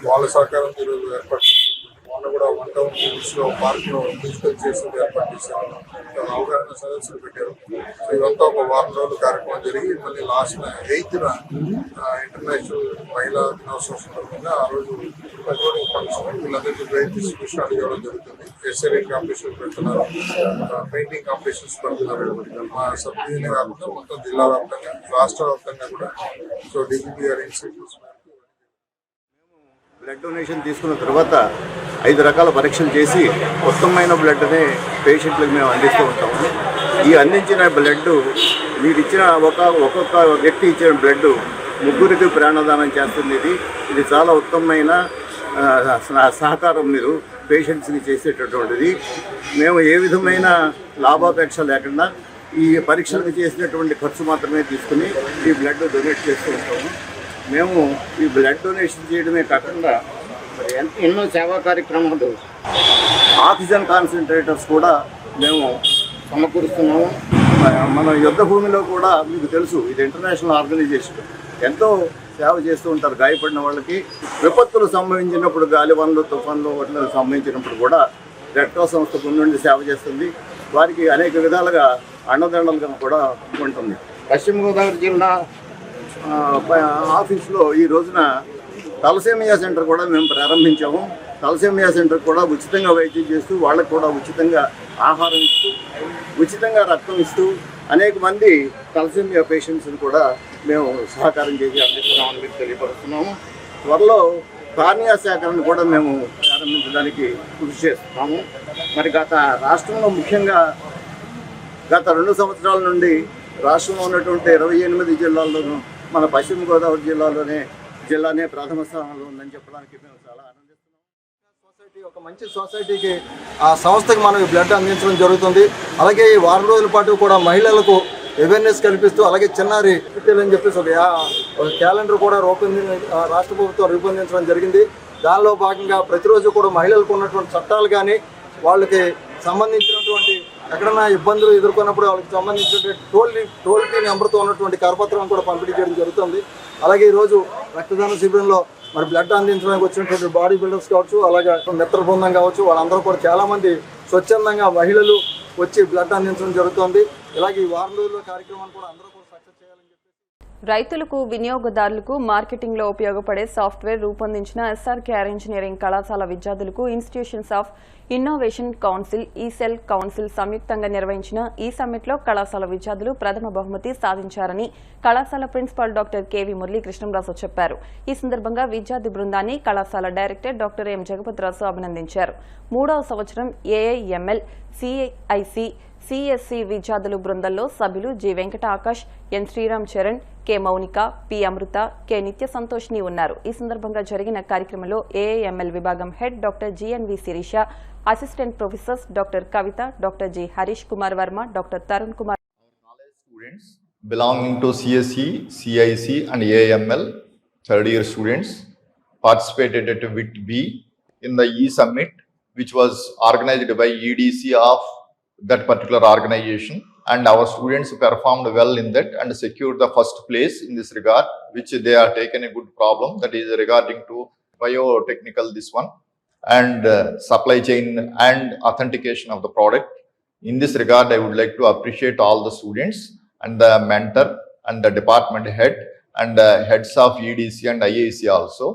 వాళ్ళ సహకారంతో ఈరోజు ఏర్పాటు చేశారు. వాళ్ళు కూడా 1 టౌన్ లో పార్క్లో డిజిటల్ చేసి ఏర్పాటు చేశారు. అవగాహన సదస్సులు పెట్టారు. సో ఇదంతా ఒక వారం రోజుల కార్యక్రమం జరిగి మళ్ళీ లాస్ట్ 8th ఇంటర్నేషనల్ మహిళా దినోత్సవం సందర్భంగా ఆ రోజు రికార్డింగ్ ఫంక్షన్ వీళ్ళందరికీ ప్రైజ్ డిస్ట్రిబ్యూషన్ అడిగడం జరుగుతుంది. ఎస్ఐ కాంపిటీషన్స్ పెడుతున్నారు, పెయింటింగ్ కాంపిటీషన్స్ పెడుతున్నారు. మా సబ్ డివిజన్ కాకుండా మొత్తం జిల్లా వ్యాప్తంగా, రాష్ట్ర వ్యాప్తంగా కూడా. సో DGP గారి ఇన్స్టిట్యూట్స్ బ్లడ్ డొనేషన్ తీసుకున్న తర్వాత 5 రకాల పరీక్షలు చేసి ఉత్తమమైన బ్లడ్ని పేషెంట్లకు మేము అందిస్తూ ఉంటాము. ఈ అందించిన బ్లడ్ మీరు ఇచ్చిన ఒక్కొక్క వ్యక్తి ఇచ్చిన బ్లడ్ 3 ప్రాణదానం చేస్తుంది. ఇది చాలా ఉత్తమమైన సహకారం మీరు పేషెంట్స్కి చేసేటటువంటిది. మేము ఏ విధమైన లాభాపేక్ష లేకుండా ఈ పరీక్షలకు చేసినటువంటి ఖర్చు మాత్రమే తీసుకుని ఈ బ్లడ్ డొనేట్ చేస్తూ ఉంటాము. మేము ఈ బ్లడ్ డొనేషన్ చేయడమే కాకుండా ఎన్నో సేవా కార్యక్రమాలు, ఆక్సిజన్ కాన్సన్ట్రేటర్స్ కూడా మేము సమకూరుస్తున్నాము. మన యుద్ధ భూమిలో కూడా మీకు తెలుసు, ఇది ఇంటర్నేషనల్ ఆర్గనైజేషన్, ఎంతో సేవ చేస్తూ ఉంటారు. గాయపడిన వాళ్ళకి విపత్తులు సంభవించినప్పుడు, గాలివానలు, తుఫాన్లు వాటికి సంభవించినప్పుడు కూడా రెడ్ క్రాస్ సంస్థ ముందుండి సేవ చేస్తుంది. వారికి అనేక విధాలుగా అండదండలుగా కూడా ఉంటుంది. పశ్చిమ గోదావరి జిల్లా ఆఫీస్లో ఈ రోజున తలసేమియా సెంటర్ కూడా మేము ప్రారంభించాము. తలసేమియా సెంటర్ కూడా ఉచితంగా వైద్యం చేస్తూ వాళ్ళకు కూడా ఉచితంగా ఆహారం ఇస్తూ ఉచితంగా రక్తం ఇస్తూ అనేక మంది తలసేమియా పేషెంట్స్ని కూడా మేము సహకారం చేసి అందిస్తున్నామని మీకు తెలియపరుస్తున్నాము. త్వరలో కార్నియా సేకరణ కూడా మేము ప్రారంభించడానికి కృషి చేస్తున్నాము. మరి రాష్ట్రంలో ముఖ్యంగా గత 2 సంవత్సరాల నుండి రాష్ట్రంలో ఉన్నటువంటి 28 జిల్లాల్లోనూ మన పశ్చిమ గోదావరి జిల్లానే ప్రథమ స్థానంలో ఉందని చెప్పడానికి మేము చాలా ఆనందిస్తున్నాం. సొసైటీ ఒక మంచి సొసైటీకి ఆ సంస్థకి మనం బ్లడ్ అందించడం జరుగుతుంది. అలాగే ఈ వారం రోజుల పాటు కూడా మహిళలకు అవేర్నెస్ కల్పిస్తూ అలాగే చిన్నారి అని చెప్పేసి ఒక క్యాలెండర్ కూడా రాష్ట్ర ప్రభుత్వం రూపొందించడం జరిగింది. దానిలో భాగంగా ప్రతిరోజు కూడా మహిళలకు ఉన్నటువంటి చట్టాలు కానీ వాళ్ళకి సంబంధించినటువంటి ఎక్కడైనా ఇబ్బందులు ఎదుర్కొన్నప్పుడు వాళ్ళకి సంబంధించినటువంటి టోల్ ఫ్రీ నెంబర్తో ఉన్నటువంటి కరపత్రం కూడా పంపిణీ చేయడం జరుగుతుంది. అలాగే ఈరోజు రక్తదాన శిబిరంలో మరి బ్లడ్ అందించడానికి వచ్చినటువంటి బాడీ బిల్డర్స్ కావచ్చు, అలాగే మిత్ర బృందం కావచ్చు, వాళ్ళందరూ కూడా చాలామంది స్వచ్ఛందంగా మహిళలు వచ్చి బ్లడ్ అందించడం జరుగుతుంది. ఇలాగే ఈ వారం రోజుల కార్యక్రమాన్ని కూడా అందరూ కూడా సక్సెస్ చేయాలని చెప్పి రైతులకు వినియోగదారులకు మార్కెటింగ్ లో ఉపయోగపడే సాఫ్ట్వేర్ రూపొందించిన ఎస్ఆర్కేఆర్ ఇంజనీరింగ్ కళాశాల విద్యార్థులకు institutions of innovation council e cell council సంయుక్తంగా నిర్వహించిన ఈ సమ్మిట్ లో కళాశాల విద్యార్థులు ప్రథమ బహుమతి సాధించారని కళాశాల ప్రిన్సిపాల్ డాక్టర్ కెవి మురళీకృష్ణంరాజు చెప్పారు. ఈ సందర్భంగా విద్యార్థి బృందాన్ని కళాశాల డైరెక్టర్ డాక్టర్ ఎం జగపతిరాజు అభినందించారు. 3వ సంవత్సరం ఏఐఎంఎల్ సిఐసి సిఎస్సి విద్యార్థులు బృందంలో సభ్యులు G Venkata Akash, N Sriram Charan, K Mounika, P Amrutha, K Nitya సంతోష్ని ఉన్నారు. ఈ సందర్భంగా జరిగిన కార్యక్రమంలో ఏఐఎంఎల్ విభాగం head doctor GNV Sireesha, assistant professors doctor Kavitha, doctor G Harish Kumar Varma, doctor Tarun Kumar students belonging to CSE, CIC and AML third year students participated at WIT B in the E-Summit, which was organized by EDC of that particular organization, and our students performed well in that and secured the first place in this regard, which they are taken a good problem, that is regarding to biotechnical this one and supply chain and authentication of the product. In this regard, I would like to appreciate all the students and the mentor and the department head and the heads of EDC and IAC also.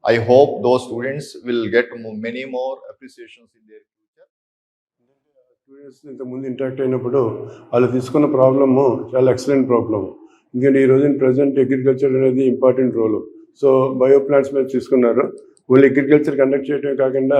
I hope those students will get many more appreciations in their future. Students ఇంతకుముందు interact అయినప్పుడు వాళ్ళు తీసుకున్న problem చాలా excellent problem. ఎందుకంటే ఈ రోజున present agriculture అనేది important role. So bio plants మీద తీసుకున్నారు. ఓన్లీ అగ్రికల్చర్ కండక్ట్ చేయడమే కాకుండా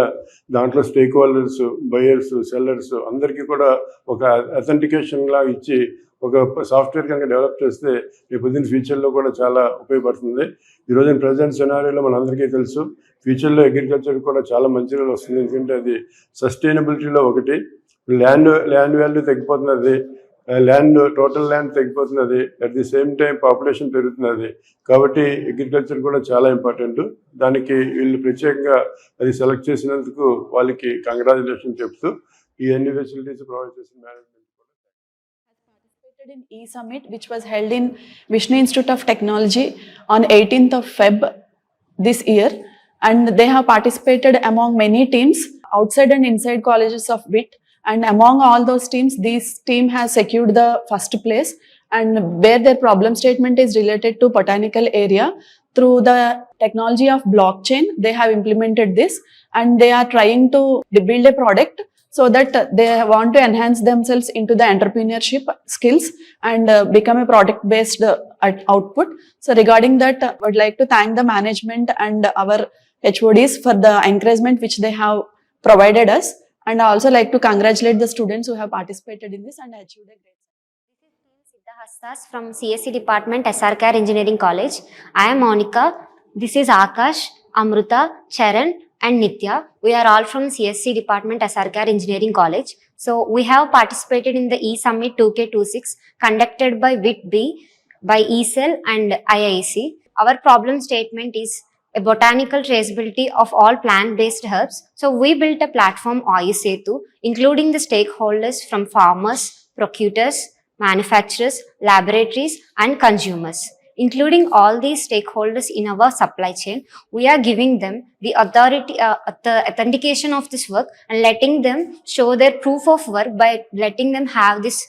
దాంట్లో స్టేక్ హోల్డర్స్, బయర్స్, సెల్లర్స్ అందరికీ కూడా ఒక అథెంటికేషన్ లాగా ఇచ్చి ఒక సాఫ్ట్వేర్ కనుక డెవలప్ చేస్తే రేపు పొద్దున్న ఫ్యూచర్లో కూడా చాలా ఉపయోగపడుతుంది. ఈ రోజున ప్రజెంట్ సినారియోలో మనందరికీ తెలుసు ఫ్యూచర్లో అగ్రికల్చర్ కూడా చాలా మంచి రోజులు వస్తుంది. ఎందుకంటే అది సస్టైనబిలిటీలో ఒకటి. ల్యాండ్ వాల్యూ తగ్గిపోతున్నది, టోటల్ ల్యాండ్ తగ్గిపోతున్నది, at the same time population పెరుగుతున్నది. కాబట్టి అగ్రికల్చర్ కూడా చాలా ఇంపార్టెంట్. దానికి వీళ్ళు ప్రత్యేకంగా అది సెలెక్ట్ చేసినందుకు వాళ్ళకి కంగ్రాచులేషన్ చెప్తూ ఈ అన్ని ఫెసిలిటీస్ ప్రొవైడ్ చేసిన management in E-Summit, which was held in Vishnu Institute of Technology on 18th of Feb this year, and they have participated among many teams outside and inside colleges of WIT, and among all those teams, this team has secured the first place, and where their problem statement is related to botanical area. Through the technology of blockchain, they have implemented this, and they are trying to build a product so that they want to enhance themselves into the entrepreneurship skills and become a product-based output. So regarding that, I would like to thank the management and our HODs for the encouragement which they have provided us. And I also like to congratulate the students who have participated in this and achieved a great. Siddha Hassas from CSE Department, SRKR Engineering College. I am Monica. This is Akash, Amruta, Charan and Nitya. We are all from CSC Department, SRKR Engineering College. So we have participated in the E-Summit 2K26 conducted by WIT B, by ECEL and IIC. Our problem statement is a botanical traceability of all plant-based herbs. So we built a platform Ayusetu, including the stakeholders from farmers, procurators, manufacturers, laboratories and consumers. Including all these stakeholders in our supply chain, we are giving them the authority, the authentication of this work and letting them show their proof of work by letting them have this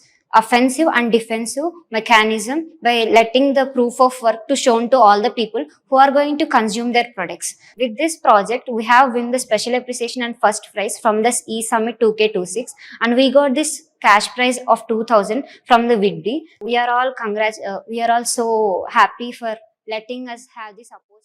offensive and defensive mechanism by letting the proof of work to shown to all the people who are going to consume their products. With this project, we have won the special appreciation and first prize from the E-Summit 2K26, and we got this cash prize of 2,000 from the WIDBI. We are all so happy for letting us have this opportunity.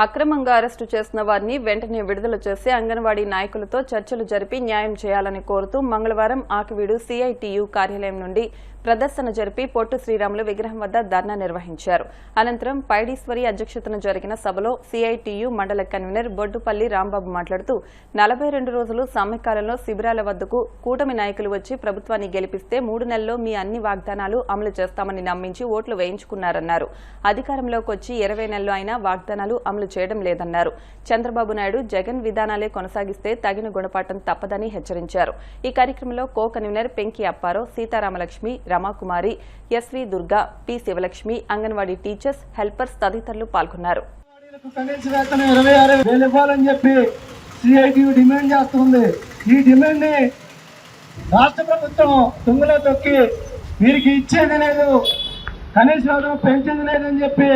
అక్రమంగా arrest చేసిన వారిని వెంటనే విడుదల చేసి అంగన్వాడీ నాయకులతో చర్చలు జరిపి న్యాయం చేయాలని కోరుతూ మంగళవారం ఆకివీడు సిఐటియు కార్యాలయం నుండి ప్రదర్శన జరిపి పొట్టు శ్రీరాములు విగ్రహం వద్ద ధర్నా నిర్వహించారు. అనంతరం పైడీశ్వరి అధ్యక్షతన జరిగిన సభలో సిఐటియు మండల కన్వీనర్ బొడ్డుపల్లి రాంబాబు మాట్లాడుతూ 42 రోజులు సమ్మెకాలంలో శిబిరాల వద్దకు కూటమి నాయకులు వచ్చి ప్రభుత్వాన్ని గెలిపిస్తే 3 నెలల్లో మీ అన్ని వాగ్దానాలు అమలు చేస్తామని నమ్మించి ఓట్లు వేయించుకున్నారన్నారు. అధికారంలోకి వచ్చి 20 నెలలు అయినా వాగ్దానాలు అమలు చేయడం లేదన్నారు. చంద్రబాబు నాయుడు జగన్ విధానాలే కొనసాగిస్తే తగిన గుణపాఠం తప్పదని హెచ్చరించారు. ఈ కార్యక్రమంలో co convener Penki Apparao, Seetharamalakshmi, Ramakumari, SV Durga, P Sivalakshmi, anganwadi teachers, helpers తదితరులు పాల్గొన్నారు. కనీస వేతనం 26,000 ఇవ్వాలని చెప్పి సిఐటియు డిమాండ్ చేస్తుంది. ఈ డిమాండ్ ని రాష్ట్ర ప్రభుత్వం తుంగలో తొక్కి వీరికి ఇచ్చేది లేదు, కనీస వేతనం పెంచేది లేదని చెప్పి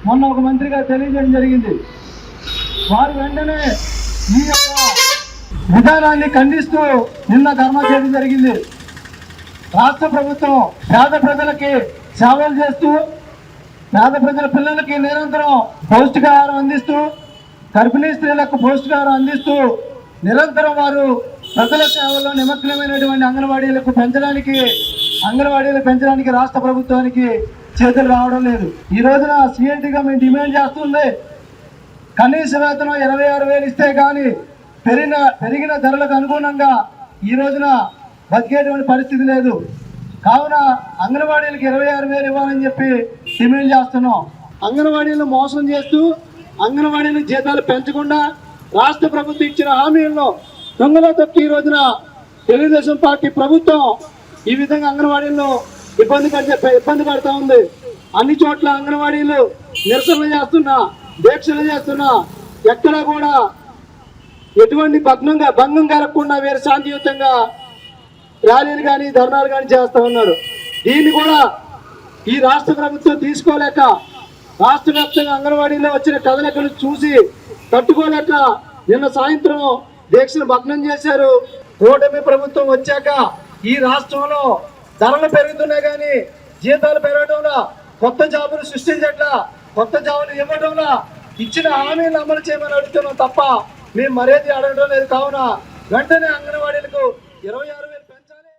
మొన్న ఒక మంత్రి గారు తెలియజేయడం జరిగింది. వారు వెంటనే ఈ యొక్క విధానాన్ని ఖండిస్తూ నిన్న ధర్నా చేయడం జరిగింది. రాష్ట్ర ప్రభుత్వం పేద ప్రజలకి సేవలు చేస్తూ, పేద ప్రజల పిల్లలకి నిరంతరం పౌష్టికాహారం అందిస్తూ, గర్భిణీ స్త్రీలకు పౌష్టికాహారం అందిస్తూ నిరంతరం వారు ప్రజల సేవల్లో నిమగ్నమైనటువంటి అంగన్వాడీలు పెంచడానికి రాష్ట్ర ప్రభుత్వానికి చేతులు రావడం లేదు. ఈ రోజున సిఐటిగా మేము డిమాండ్ చేస్తుంది, కనీస వేతనం 26,000 ఇస్తే కానీ పెరిగిన ధరలకు అనుగుణంగా ఈ రోజున బతికేటువంటి పరిస్థితి లేదు. కావున అంగన్వాడీలకు 26,000 ఇవ్వాలని చెప్పి డిమాండ్ చేస్తున్నాం. అంగన్వాడీలను మోసం చేస్తూ అంగన్వాడీల జీతాలు పెంచకుండా రాష్ట్ర ప్రభుత్వం ఇచ్చిన హామీలను దొంగలో తొక్కి ఈ రోజున తెలుగుదేశం పార్టీ ప్రభుత్వం ఈ విధంగా అంగన్వాడీలను ఇబ్బంది పడుతూ ఉంది. అన్ని చోట్ల అంగన్వాడీలు నిరసనలు చేస్తున్నా, దీక్షలు చేస్తున్నా, ఎక్కడా కూడా ఎటువంటి భంగం కలగకుండా వేరే శాంతియుతంగా ర్యాలీలు కానీ ధర్నాలు కానీ చేస్తూ ఉన్నారు. దీన్ని కూడా ఈ రాష్ట్ర ప్రభుత్వం తీసుకోలేక రాష్ట్ర వ్యాప్తంగా అంగన్వాడీలో వచ్చిన కదలికలు చూసి తట్టుకోలేక నిన్న సాయంత్రం దీక్షను భగ్నం చేశారు. కూటమి ప్రభుత్వం వచ్చాక ఈ రాష్ట్రంలో ధరలు పెరుగుతున్నాయి కానీ జీతాలు పెరగడంలో, కొత్త జాబులు సృష్టించట్లా, కొత్త జాబులు ఇవ్వడంలో ఇచ్చిన హామీలు అమలు చేయమని అడుగుతున్నాం తప్ప మేము మరేది అడగడం లేదు. కావున వెంటనే అంగన్వాడీలకు 26,000 పెంచాలి.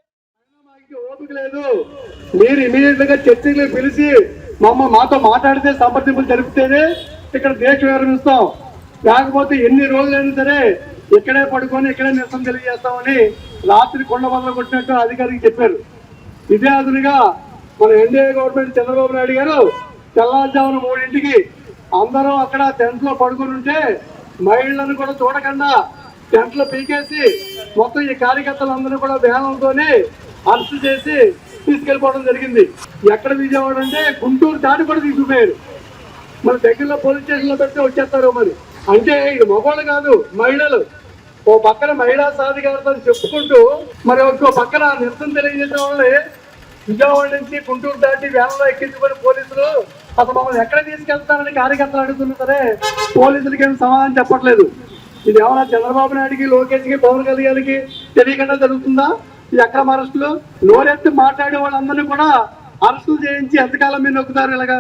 మాకు ఓపిక లేదు. మీరు ఇమీడియట్ గా చర్చలు పిలిచి మాతో మాట్లాడితే సంప్రదింపులు జరిపితేనే ఇక్కడ దీక్ష విరమిస్తాం. లేకపోతే ఎన్ని రోజులైనా సరే ఇక్కడే పడుకొని ఇక్కడే నిరసన తెలియజేస్తామని రాత్రి కొండ వదల కొట్టినట్టు అధికారికి చెప్పారు. ఇదే అదునుగా మన ఎన్డీఏ గవర్నమెంట్ చంద్రబాబు నాయుడు గారు తెల్లారుజామున 3 అందరూ అక్కడ టెంట్ లో పడుకుని ఉంటే మహిళలను కూడా చూడకుండా టెంట్ లో పీకేసి మొత్తం ఈ కార్యకర్తలందరూ కూడా వేలంతోనే అరెస్ట్ చేసి తీసుకెళ్లిపోవడం జరిగింది. ఎక్కడ విజయవాడ అంటే గుంటూరు దాటి కూడా తీసుకుపోయారు. మన దగ్గరలో పోలీస్ స్టేషన్ లో పెడితే వచ్చేస్తారు. మరి అంటే ఇది మగవాళ్ళు కాదు, మహిళలు. ఓ పక్కన మహిళా సాధికారత చెప్పుకుంటూ మరి ఇంకో పక్కన నిరసన తెలియజేసిన వాళ్ళని విజయవాడ నుంచి గుంటూరు దాటి వేలలో ఎక్కించుకొని పోలీసులు అసలు మమ్మల్ని ఎక్కడ తీసుకెళ్తారని కార్యకర్తలు అడుగుతున్నా సరే పోలీసులకి ఏం సమాధానం చెప్పట్లేదు. ఇది ఏమన్నా చంద్రబాబు నాయుడికి, లోకేష్కి, పవన్ కళ్యాణ్కి తెలియకుండా జరుగుతుందా ఈ అక్రమ అరెస్టులు? నోరెత్తి మాట్లాడే వాళ్ళందరినీ కూడా అరెస్టులు చేయించి ఎంతకాలం మీరు నొక్కుతారు? ఇలాగా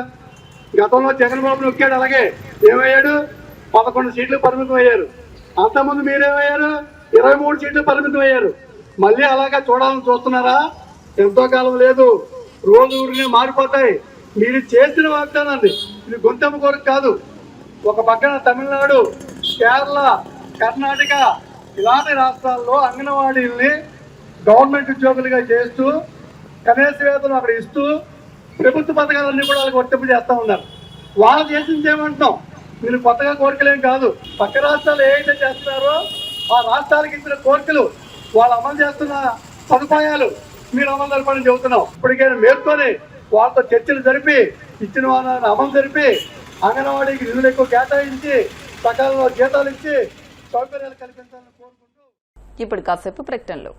గతంలో జగన్బాబు నొక్కాడు, అలాగే ఏమయ్యాడు? 11 సీట్లు పరిమితం అయ్యారు. అంతకుముందు మీరేమయ్యారు? 23 సీట్లు పరిమితం అయ్యారు. మళ్ళీ అలాగా చూడాలని చూస్తున్నారా? ఎంతో కాలం లేదు, రోజు ఊరినే మారిపోతాయి. మీరు చేసిన వాగ్దానాన్ని ఇది గొంతెమ్మ కొరకు కాదు. ఒక పక్కన తమిళనాడు, కేరళ, కర్ణాటక ఇలాంటి రాష్ట్రాల్లో అంగన్వాడీల్ని గవర్నమెంట్ ఉద్యోగులుగా చేస్తూ కనీస వేతనం అక్కడ ఇస్తూ ప్రభుత్వ పథకాలన్నీ కూడా వాళ్ళకి వర్తింపు చేస్తూ ఉన్నారు. వాళ్ళు చేసింది ఏమంటున్నాం? మీరు కొత్తగా కోరికలేం కాదు. పక్క రాష్ట్రాలు ఏదైతే చేస్తున్నారో ఆ రాష్ట్రాలకు ఇచ్చిన కోరికలు, వాళ్ళు అమలు చేస్తున్న సదుపాయాలు మీరు అమలు జరపని చెబుతున్నాం. ఇప్పటికైనా మేల్కొని వాళ్ళతో చర్చలు జరిపి ఇచ్చిన వాళ్ళని అమలు జరిపి అంగన్వాడీకి నిధులు ఎక్కువ కేటాయించి సకాలంలో జీతాలు ఇచ్చి సౌకర్యాలు కల్పించాలని కోరుకుంటూ ఇప్పుడు కాసేపు ప్రకటనలు.